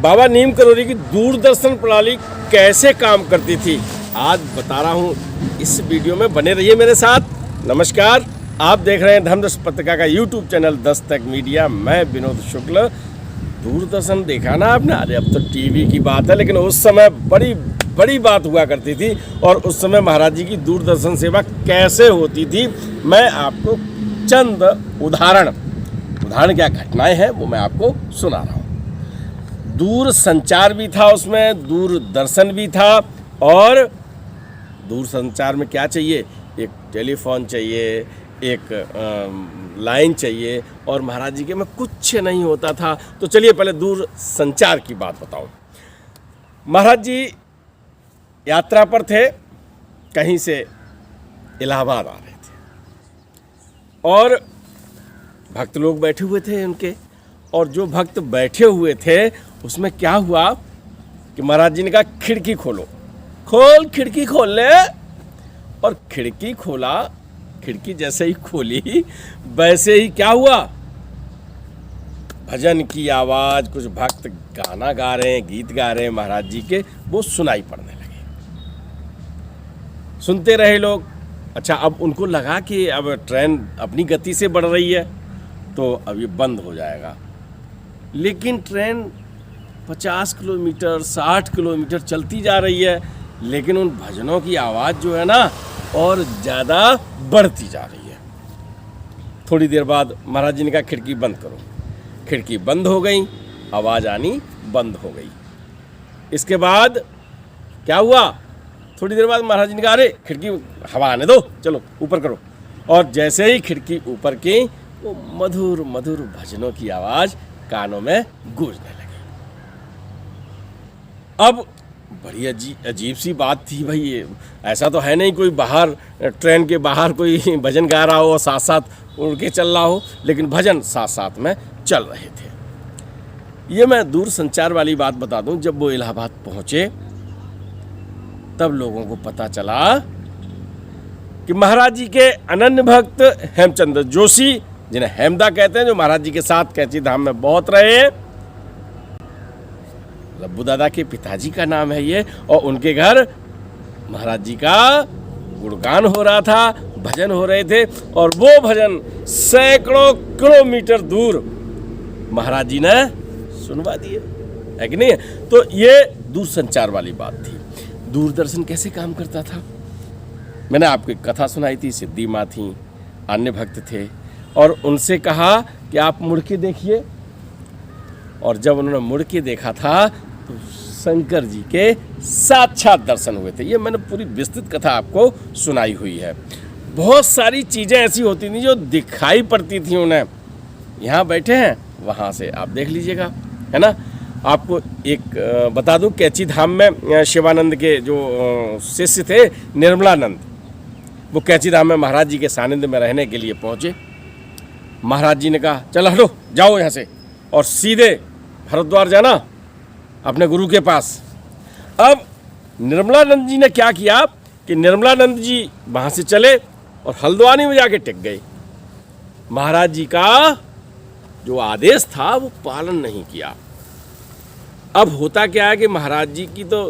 बाबा नीम करौरी की दूरदर्शन प्रणाली कैसे काम करती थी आज बता रहा हूँ। इस वीडियो में बने रहिए मेरे साथ। नमस्कार, आप देख रहे हैं धर्मदर्शन पत्रिका का यूट्यूब चैनल दस्तक मीडिया। मैं विनोद शुक्ल। दूरदर्शन देखा ना आपने? अरे अब तो टीवी की बात है, लेकिन उस समय बड़ी बड़ी बात हुआ करती थी। और उस समय महाराज जी की दूरदर्शन सेवा कैसे होती थी, मैं आपको चंद उदाहरण क्या घटनाएं हैं वो मैं आपको सुना रहा हूँ। दूर संचार भी था उसमें, दूरदर्शन भी था। और दूर संचार में क्या चाहिए? एक टेलीफोन चाहिए, एक लाइन चाहिए, और महाराज जी के में कुछ नहीं होता था। तो चलिए पहले दूर संचार की बात बताऊं। महाराज जी यात्रा पर थे, कहीं से इलाहाबाद आ रहे थे और भक्त लोग बैठे हुए थे उनके। और जो भक्त बैठे हुए थे उसमें क्या हुआ कि महाराज जी ने कहा खिड़की खोलो, खिड़की खोल ले। और खिड़की खोला, खिड़की जैसे ही खोली वैसे ही क्या हुआ, भजन की आवाज, कुछ भक्त गाना गा रहे हैं, गीत गा रहे हैं महाराज जी के, वो सुनाई पड़ने लगे। सुनते रहे लोग। अच्छा, अब उनको लगा कि अब ट्रेन अपनी गति से बढ़ रही है तो अब ये बंद हो जाएगा। लेकिन ट्रेन 50 किलोमीटर 60 किलोमीटर चलती जा रही है, लेकिन उन भजनों की आवाज़ जो है ना और ज़्यादा बढ़ती जा रही है। थोड़ी देर बाद महाराज जी ने कहा खिड़की बंद करो। खिड़की बंद हो गई, आवाज़ आनी बंद हो गई। इसके बाद क्या हुआ, थोड़ी देर बाद महाराज जी ने कहा अरे खिड़की हवा आने दो, चलो ऊपर करो। और जैसे ही खिड़की ऊपर की, वो मधुर मधुर भजनों की आवाज़ कानों में गूंजने लगी। अब बड़ी अजीब सी बात थी भाई। ये ऐसा तो है नहीं कोई बाहर, ट्रेन के बाहर कोई भजन गा रहा हो और साथ साथ उड़ के चल रहा हो, लेकिन भजन साथ साथ में चल रहे थे। ये मैं दूर संचार वाली बात बता दूं। जब वो इलाहाबाद पहुंचे तब लोगों को पता चला कि महाराज जी के अनन्य भक्त हेमचंद्र जोशी, जिन्हें हेमदा कहते हैं, जो महाराज जी के साथ कैची धाम में बहुत रहे, रब्बू दादा के पिताजी का नाम है ये, और उनके घर महाराज जी का गुणगान हो रहा था, भजन हो रहे थे। और वो भजन सैकड़ों किलोमीटर दूर महाराज जी ने सुनवा दिए, है कि नहीं? तो ये दूर संचार वाली बात थी। दूरदर्शन कैसे काम करता था? मैंने आपको एक कथा सुनाई थी। सिद्धि माँ थी, अन्य भक्त थे, और उनसे कहा कि आप मुड़ के देखिए। और जब उन्होंने मुड़ के देखा था तो शंकर जी के साक्षात दर्शन हुए थे। ये मैंने पूरी विस्तृत कथा आपको सुनाई हुई है। बहुत सारी चीज़ें ऐसी होती थी जो दिखाई पड़ती थी उन्हें। यहाँ बैठे हैं, वहाँ से आप देख लीजिएगा, है ना। आपको एक बता दूं, कैची धाम में शिवानंद के जो शिष्य थे निर्मलानंद, वो कैची धाम में महाराज जी के सानिध्य में रहने के लिए पहुँचे। महाराज जी ने कहा चल हटो, जाओ यहाँ से, और सीधे हरिद्वार जाना अपने गुरु के पास। अब निर्मलानंद जी ने क्या किया कि निर्मलानंद जी वहाँ से चले और हल्द्वानी में जाके टिक गए। महाराज जी का जो आदेश था वो पालन नहीं किया। अब होता क्या है कि महाराज जी की तो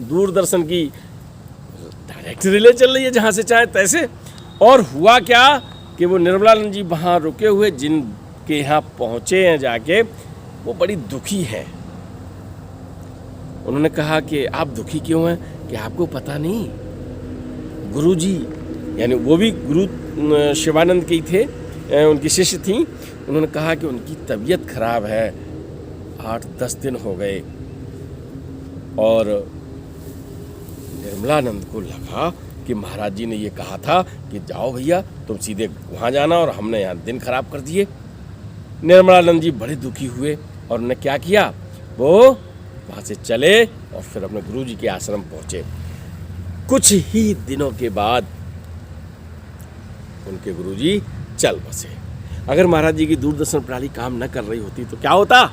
दूरदर्शन की डायरेक्ट रिले चल रही है जहाँ से चाहे तैसे। और हुआ क्या कि वो निर्मलानंद जी वहाँ रुके हुए, जिनके यहाँ पहुँचे हैं जाके, वो बड़ी दुखी हैं। उन्होंने कहा कि आप दुखी क्यों हैं? कि आपको पता नहीं, गुरु जी, यानी वो भी गुरु शिवानंद के ही थे, उनकी शिष्य थी। उन्होंने कहा कि उनकी तबीयत खराब है, 8-10 दिन हो गए। और निर्मलानंद को लगा कि महाराज जी ने ये कहा था कि जाओ भैया तुम सीधे वहाँ जाना, और हमने यहाँ दिन खराब कर दिए। निर्मलानंद जी बड़े दुखी हुए और उन्होंने क्या किया, वो वहाँ से चले और फिर अपने गुरु जी के आश्रम पहुँचे। कुछ ही दिनों के बाद उनके गुरु जी चल बसे। अगर महाराज जी की दूरदर्शन प्रणाली काम न कर रही होती तो क्या होता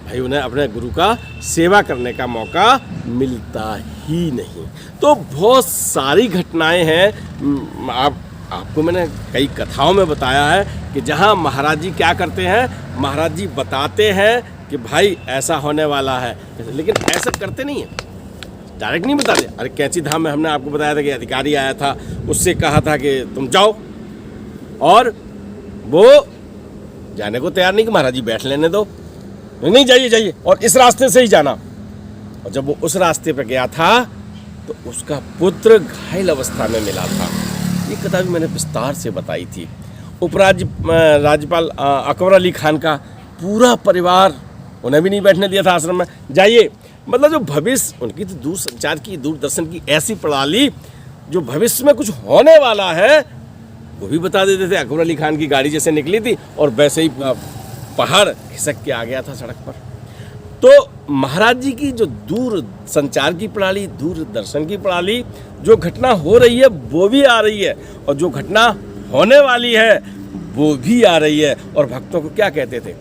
भाई? उन्हें अपने गुरु का सेवा करने का मौका मिलता ही नहीं। तो बहुत सारी घटनाएं हैं। आपको मैंने कई कथाओं में बताया है कि जहां महाराज जी क्या करते हैं, महाराज जी बताते हैं कि भाई ऐसा होने वाला है, लेकिन ऐसा करते नहीं है, डायरेक्ट नहीं बताते। अरे कैंची धाम में हमने आपको बताया था कि अधिकारी आया था, उससे कहा था कि तुम जाओ, और वो जाने को तैयार नहीं कि महाराज जी बैठ लेने दो, नहीं जाइए जाइए, और इस रास्ते से ही जाना। और जब वो उस रास्ते पर गया था तो उसका पुत्र घायल अवस्था में मिला था। ये कथा भी मैंने विस्तार से बताई थी। राज्यपाल अकबर अली खान का पूरा परिवार, उन्हें भी नहीं बैठने दिया था आश्रम में, जाइए। मतलब जो भविष्य, उनकी तो दूरसंचार की, दूरदर्शन की ऐसी प्रणाली, जो भविष्य में कुछ होने वाला है वो भी बता देते थे। अकबर अली खान की गाड़ी जैसे निकली थी और वैसे ही पहाड़ खिसक के आ गया था सड़क पर। तो महाराज जी की जो दूर संचार की प्रणाली, दूरदर्शन की प्रणाली, जो घटना हो रही है वो भी आ रही है, और जो घटना होने वाली है वो भी आ रही है। और भक्तों को क्या कहते थे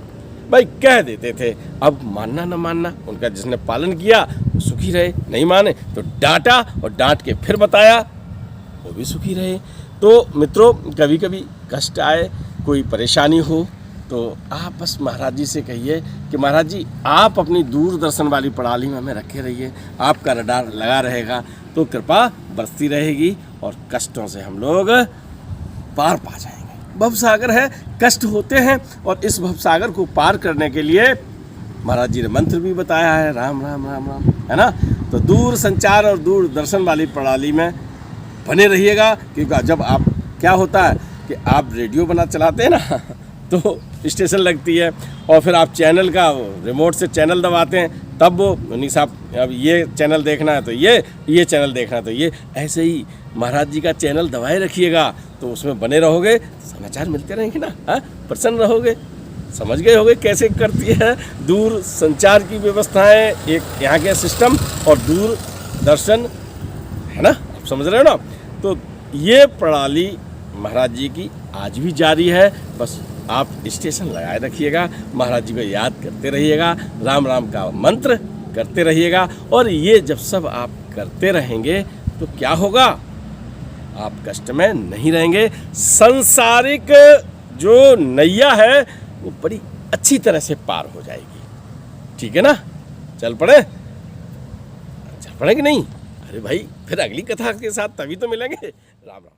भाई, कह देते थे, अब मानना न मानना उनका, जिसने पालन किया वो सुखी रहे, नहीं माने तो डांटा, और डांट के फिर बताया, वो भी सुखी रहे। तो मित्रों, कभी कभी कष्ट आए, कोई परेशानी हो, तो आप बस महाराज जी से कहिए कि महाराज जी आप अपनी दूरदर्शन वाली प्रणाली में हमें रखे रहिए, आपका रडार लगा रहेगा तो कृपा बरसती रहेगी और कष्टों से हम लोग पार पा जाएंगे। भवसागर है, कष्ट होते हैं, और इस भवसागर को पार करने के लिए महाराज जी ने मंत्र भी बताया है, राम राम राम राम, है ना। तो दूर संचार और दूरदर्शन वाली प्रणाली में बने रहिएगा, क्योंकि जब आप, क्या होता है कि आप रेडियो बना चलाते हैं ना तो स्टेशन लगती है, और फिर आप चैनल का रिमोट से चैनल दबाते हैं, तब वो नहीं साहब अब ये चैनल देखना है तो ये चैनल देखना है तो ये, ऐसे ही महाराज जी का चैनल दबाए रखिएगा, तो उसमें बने रहोगे, समाचार मिलते रहेंगे ना, हाँ, प्रसन्न रहोगे। समझ गए होगे कैसे करती है दूर संचार की व्यवस्थाएं, एक यहाँ के सिस्टम और दूरदर्शन, है ना, आप समझ रहे हो ना। तो ये प्रणाली महाराज जी की आज भी जारी है, बस आप स्टेशन लगाए रखिएगा, महाराज जी को याद करते रहिएगा, राम राम का मंत्र करते रहिएगा, और ये जब सब आप करते रहेंगे तो क्या होगा, आप कष्ट में नहीं रहेंगे। सांसारिक जो नैया है वो बड़ी अच्छी तरह से पार हो जाएगी। ठीक है ना, चल पड़े कि नहीं? अरे भाई, फिर अगली कथा के साथ तभी तो मिलेंगे। राम राम।